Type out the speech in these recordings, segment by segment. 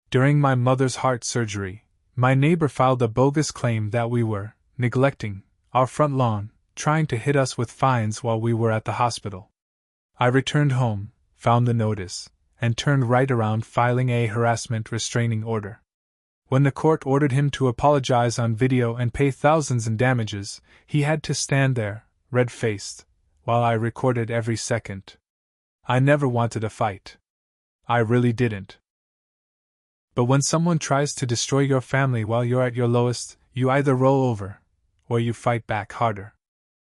During my mother's heart surgery, my neighbor filed a bogus claim that we were neglecting our front lawn, trying to hit us with fines while we were at the hospital. I returned home, found the notice, and turned right around filing a harassment restraining order. When the court ordered him to apologize on video and pay thousands in damages, he had to stand there, red-faced, while I recorded every second. I never wanted a fight. I really didn't. But when someone tries to destroy your family while you're at your lowest, you either roll over, or you fight back harder.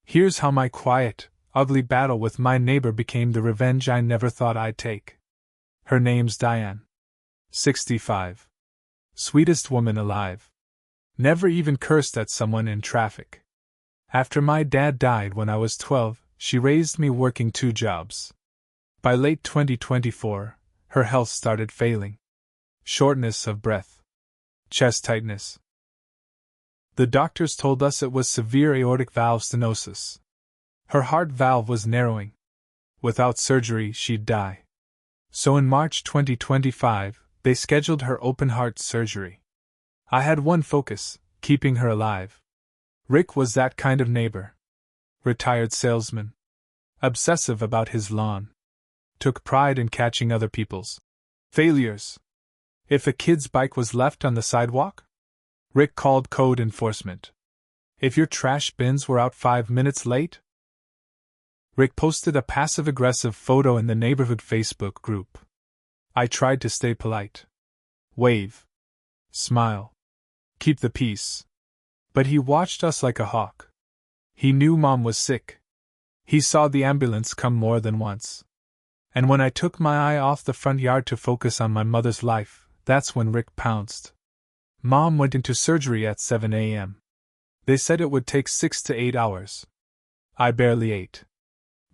Here's how my quiet, ugly battle with my neighbor became the revenge I never thought I'd take. Her name's Diane. 65. Sweetest woman alive. Never even cursed at someone in traffic. After my dad died when I was 12, she raised me working 2 jobs. By late 2024, her health started failing. Shortness of breath. Chest tightness. The doctors told us it was severe aortic valve stenosis. Her heart valve was narrowing. Without surgery, she'd die. So in March 2025, they scheduled her open heart surgery. I had one focus: keeping her alive. Rick was that kind of neighbor. Retired salesman. Obsessive about his lawn. Took pride in catching other people's failures. If a kid's bike was left on the sidewalk, Rick called code enforcement. If your trash bins were out 5 minutes late, Rick posted a passive-aggressive photo in the neighborhood Facebook group. I tried to stay polite. Wave. Smile. Keep the peace. But he watched us like a hawk. He knew Mom was sick. He saw the ambulance come more than once. And when I took my eye off the front yard to focus on my mother's life, that's when Rick pounced. Mom went into surgery at 7 a.m. They said it would take 6 to 8 hours. I barely ate.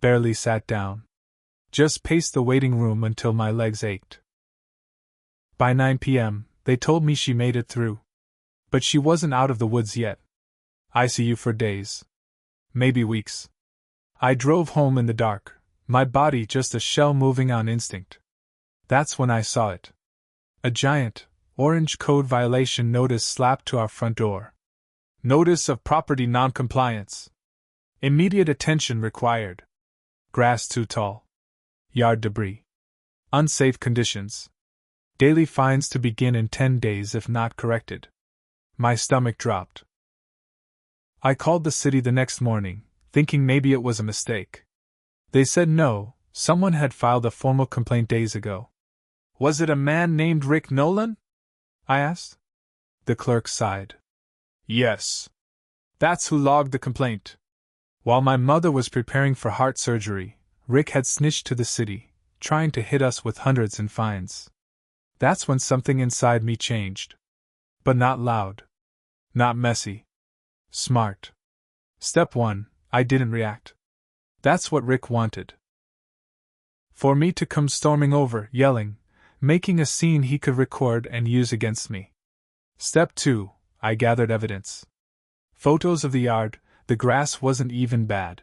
Barely sat down. Just paced the waiting room until my legs ached. By 9 p.m., they told me she made it through. But she wasn't out of the woods yet. ICU for days. Maybe weeks. I drove home in the dark, my body just a shell moving on instinct. That's when I saw it. A giant, orange code violation notice slapped to our front door. Notice of property non-compliance. Immediate attention required. Grass too tall. Yard debris. Unsafe conditions. Daily fines to begin in 10 days if not corrected. My stomach dropped. I called the city the next morning, thinking maybe it was a mistake. They said no, someone had filed a formal complaint days ago. Was it a man named Rick Nolan? I asked. The clerk sighed. Yes. That's who logged the complaint. While my mother was preparing for heart surgery, Rick had snitched to the city, trying to hit us with hundreds in fines. That's when something inside me changed. But not loud. Not messy. Smart. Step 1, I didn't react. That's what Rick wanted. For me to come storming over, yelling, making a scene he could record and use against me. Step 2, I gathered evidence. Photos of the yard, the grass wasn't even bad.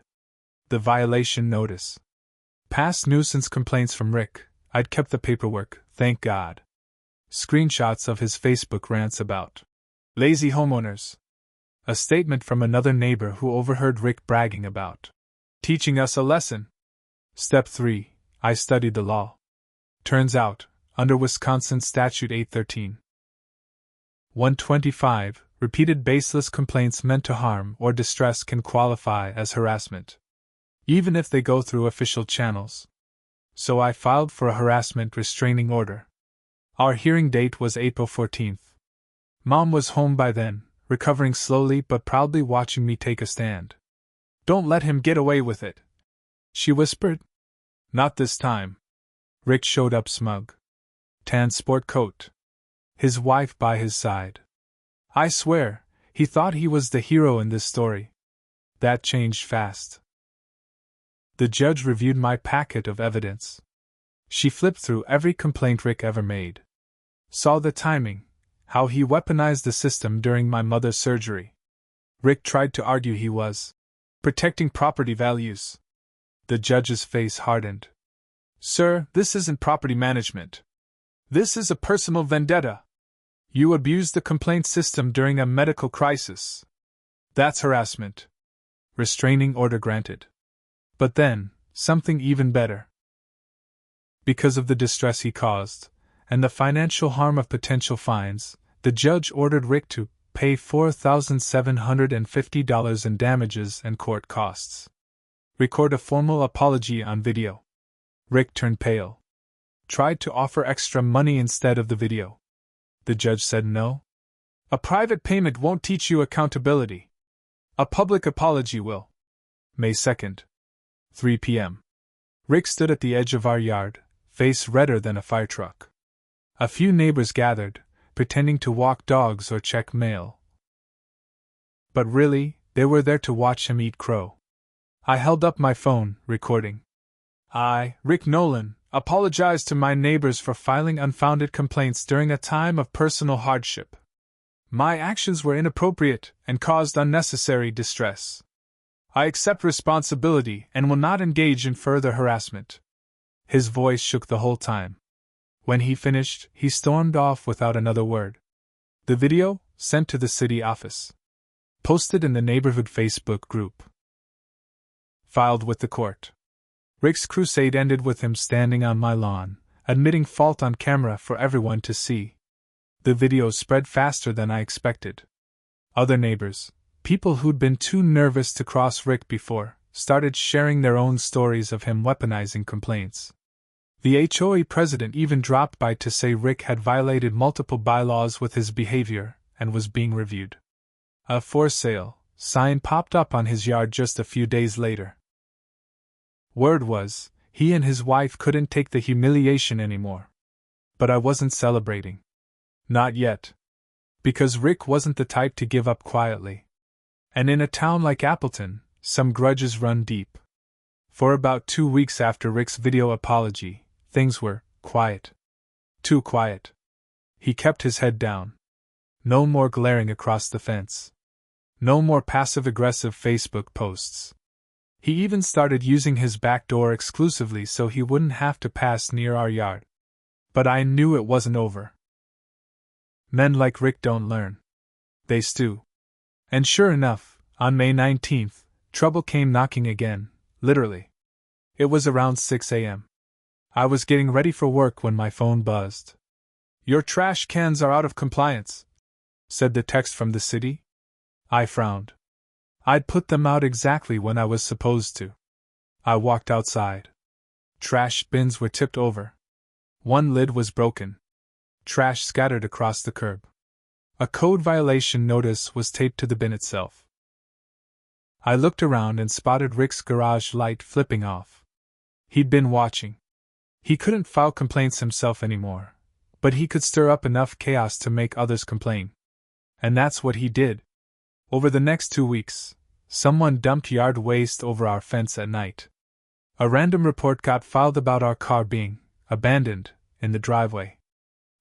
The violation notice. Past nuisance complaints from Rick, I'd kept the paperwork, thank God. Screenshots of his Facebook rants about lazy homeowners. A statement from another neighbor who overheard Rick bragging about teaching us a lesson. Step 3, I studied the law. Turns out, under Wisconsin Statute 813. 125, repeated baseless complaints meant to harm or distress can qualify as harassment, even if they go through official channels. So I filed for a harassment restraining order. Our hearing date was April 14th. Mom was home by then, recovering slowly but proudly watching me take a stand. Don't let him get away with it, she whispered. Not this time. Rick showed up smug. Tan sport coat. His wife by his side. I swear, he thought he was the hero in this story. That changed fast. The judge reviewed my packet of evidence. She flipped through every complaint Rick ever made. Saw the timing, how he weaponized the system during my mother's surgery. Rick tried to argue he was protecting property values. The judge's face hardened. Sir, this isn't property management. This is a personal vendetta. You abused the complaint system during a medical crisis. That's harassment. Restraining order granted. But then, something even better. Because of the distress he caused, and the financial harm of potential fines, the judge ordered Rick to pay $4,750 in damages and court costs. Record a formal apology on video. Rick turned pale. Tried to offer extra money instead of the video. The judge said no. A private payment won't teach you accountability. A public apology will. May 2nd. 3 p.m. Rick stood at the edge of our yard, face redder than a fire truck. A few neighbors gathered, pretending to walk dogs or check mail. But really, they were there to watch him eat crow. I held up my phone, recording. I, Rick Nolan, apologize to my neighbors for filing unfounded complaints during a time of personal hardship. My actions were inappropriate and caused unnecessary distress. I accept responsibility and will not engage in further harassment. His voice shook the whole time. When he finished, he stormed off without another word. The video, sent to the city office. Posted in the neighborhood Facebook group. Filed with the court. Rick's crusade ended with him standing on my lawn, admitting fault on camera for everyone to see. The video spread faster than I expected. Other neighbors, people who'd been too nervous to cross Rick before, started sharing their own stories of him weaponizing complaints. The HOA president even dropped by to say Rick had violated multiple bylaws with his behavior and was being reviewed. A for sale sign popped up on his yard just a few days later. Word was, he and his wife couldn't take the humiliation anymore. But I wasn't celebrating. Not yet. Because Rick wasn't the type to give up quietly. And in a town like Appleton, some grudges run deep. For about 2 weeks after Rick's video apology, things were quiet. Too quiet. He kept his head down. No more glaring across the fence. No more passive-aggressive Facebook posts. He even started using his back door exclusively so he wouldn't have to pass near our yard. But I knew it wasn't over. Men like Rick don't learn. They stew. And sure enough, on May 19th, trouble came knocking again, literally. It was around 6 a.m. I was getting ready for work when my phone buzzed. "Your trash cans are out of compliance," said the text from the city. I frowned. I'd put them out exactly when I was supposed to. I walked outside. Trash bins were tipped over. One lid was broken. Trash scattered across the curb. A code violation notice was taped to the bin itself. I looked around and spotted Rick's garage light flipping off. He'd been watching. He couldn't file complaints himself anymore, but he could stir up enough chaos to make others complain. And that's what he did. Over the next 2 weeks, someone dumped yard waste over our fence at night. A random report got filed about our car being abandoned in the driveway.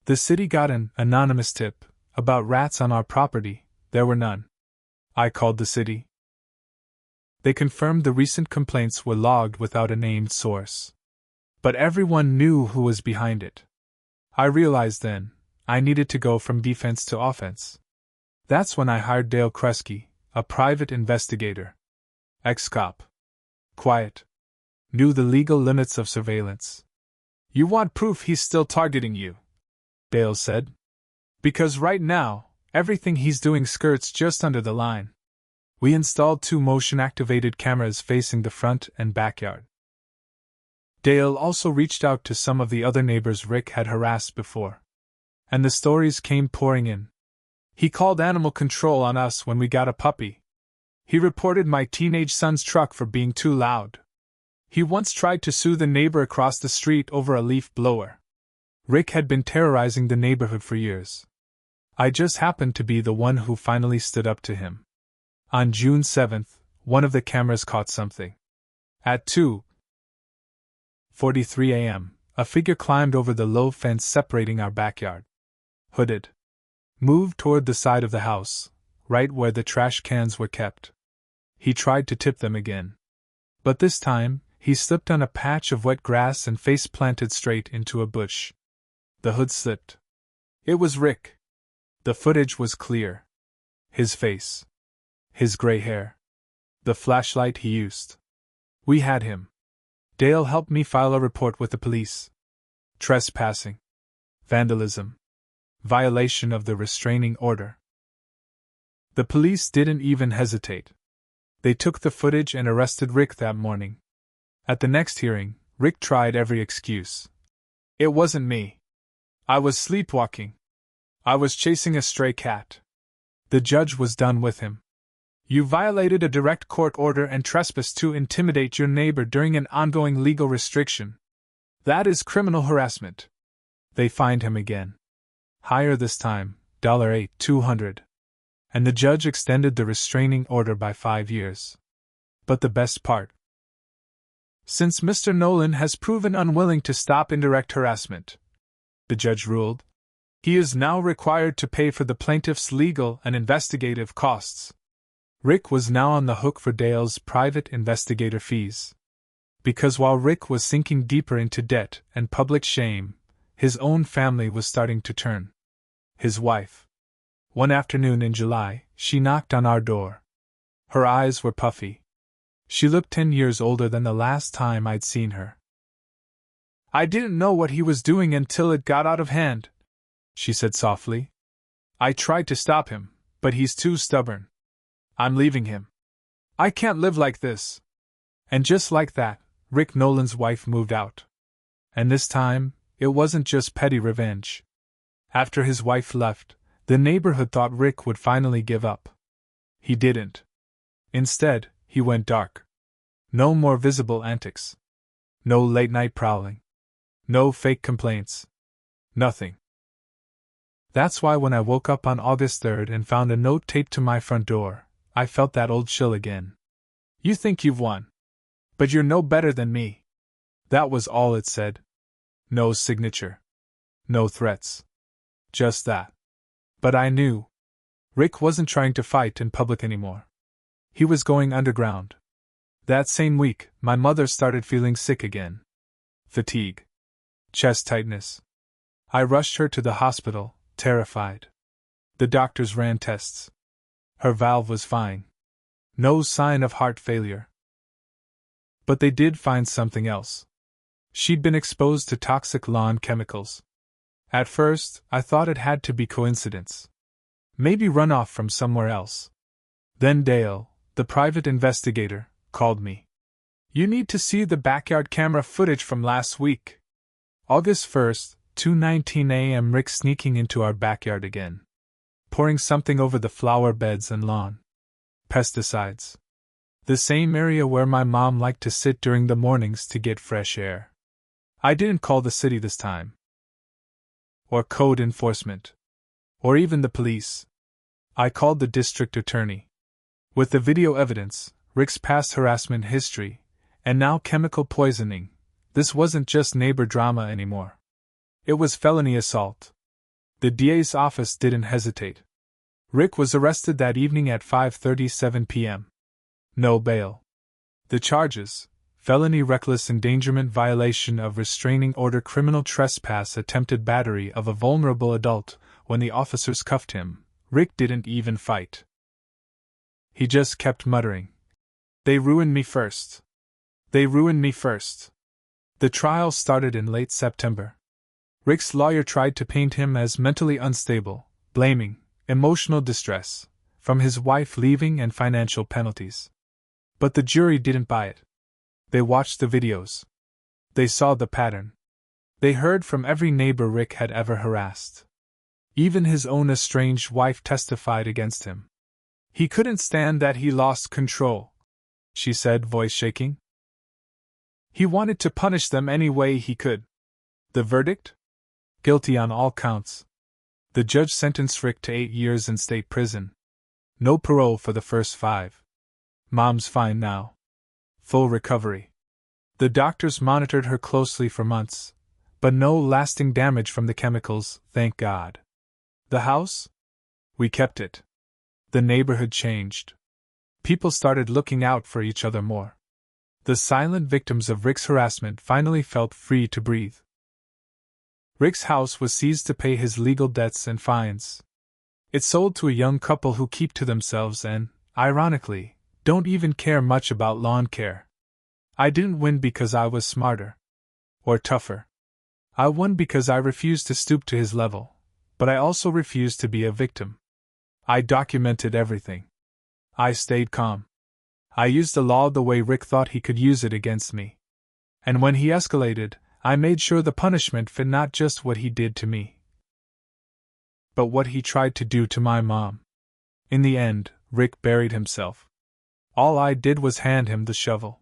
The city got an anonymous tip about rats on our property. There were none. I called the city. They confirmed the recent complaints were logged without a named source. But everyone knew who was behind it. I realized then, I needed to go from defense to offense. That's when I hired Dale Kresge, a private investigator. Ex-cop. Quiet. Knew the legal limits of surveillance. "You want proof he's still targeting you," Dale said. "Because right now, everything he's doing skirts just under the line." We installed 2 motion-activated cameras facing the front and backyard. Dale also reached out to some of the other neighbors Rick had harassed before. And the stories came pouring in. He called animal control on us when we got a puppy. He reported my teenage son's truck for being too loud. He once tried to sue the neighbor across the street over a leaf blower. Rick had been terrorizing the neighborhood for years. I just happened to be the one who finally stood up to him. On June 7th, one of the cameras caught something. At 2:43 a.m., a figure climbed over the low fence separating our backyard. Hooded. Moved toward the side of the house, right where the trash cans were kept. He tried to tip them again. But this time, he slipped on a patch of wet grass and face planted straight into a bush. The hood slipped. It was Rick. The footage was clear. His face. His gray hair. The flashlight he used. We had him. Dale helped me file a report with the police. Trespassing. Vandalism. Violation of the restraining order. The police didn't even hesitate. They took the footage and arrested Rick that morning. At the next hearing, Rick tried every excuse. It wasn't me. I was sleepwalking. I was chasing a stray cat. The judge was done with him. You violated a direct court order and trespassed to intimidate your neighbor during an ongoing legal restriction. That is criminal harassment. They fined him again. Higher this time, $8,200. And the judge extended the restraining order by 5 years. But the best part. Since Mr. Nolan has proven unwilling to stop indirect harassment, the judge ruled, he is now required to pay for the plaintiff's legal and investigative costs. Rick was now on the hook for Dale's private investigator fees. Because while Rick was sinking deeper into debt and public shame, his own family was starting to turn. His wife. One afternoon in July, she knocked on our door. Her eyes were puffy. She looked 10 years older than the last time I'd seen her. I didn't know what he was doing until it got out of hand, she said softly. I tried to stop him, but he's too stubborn. I'm leaving him. I can't live like this. And just like that, Rick Nolan's wife moved out. And this time, it wasn't just petty revenge. After his wife left, the neighborhood thought Rick would finally give up. He didn't. Instead, he went dark. No more visible antics. No late-night prowling. No fake complaints. Nothing. That's why when I woke up on August 3rd and found a note taped to my front door, I felt that old chill again. You think you've won. But you're no better than me. That was all it said. No signature. No threats. Just that. But I knew. Rick wasn't trying to fight in public anymore. He was going underground. That same week, my mother started feeling sick again. Fatigue. Chest tightness. I rushed her to the hospital, terrified. The doctors ran tests. Her valve was fine. No sign of heart failure. But they did find something else. She'd been exposed to toxic lawn chemicals. At first, I thought it had to be coincidence. Maybe runoff from somewhere else. Then Dale, the private investigator, called me. You need to see the backyard camera footage from last week. August 1st, 2:19 a.m. Rick sneaking into our backyard again. Pouring something over the flower beds and lawn. Pesticides. The same area where my mom liked to sit during the mornings to get fresh air. I didn't call the city this time. Or code enforcement. Or even the police. I called the district attorney. With the video evidence, Rick's past harassment history, and now chemical poisoning, this wasn't just neighbor drama anymore. It was felony assault. The DA's office didn't hesitate. Rick was arrested that evening at 5:37 p.m. No bail. The charges: felony reckless endangerment, violation of restraining order, criminal trespass, attempted battery of a vulnerable adult. When the officers cuffed him, Rick didn't even fight. He just kept muttering, "They ruined me first. They ruined me first." The trial started in late September. Rick's lawyer tried to paint him as mentally unstable, blaming emotional distress from his wife leaving and financial penalties. But the jury didn't buy it. They watched the videos. They saw the pattern. They heard from every neighbor Rick had ever harassed. Even his own estranged wife testified against him. He couldn't stand that he lost control, she said, voice shaking. He wanted to punish them any way he could. The verdict? Guilty on all counts. The judge sentenced Rick to 8 years in state prison. No parole for the first 5. Mom's fine now. Full recovery. The doctors monitored her closely for months, but no lasting damage from the chemicals, thank God. The house? We kept it. The neighborhood changed. People started looking out for each other more. The silent victims of Rick's harassment finally felt free to breathe. Rick's house was seized to pay his legal debts and fines. It sold to a young couple who keep to themselves and, ironically, don't even care much about lawn care. I didn't win because I was smarter. Or tougher. I won because I refused to stoop to his level, but I also refused to be a victim. I documented everything. I stayed calm. I used the law the way Rick thought he could use it against me. And when he escalated, I made sure the punishment fit not just what he did to me, but what he tried to do to my mom. In the end, Rick buried himself. All I did was hand him the shovel.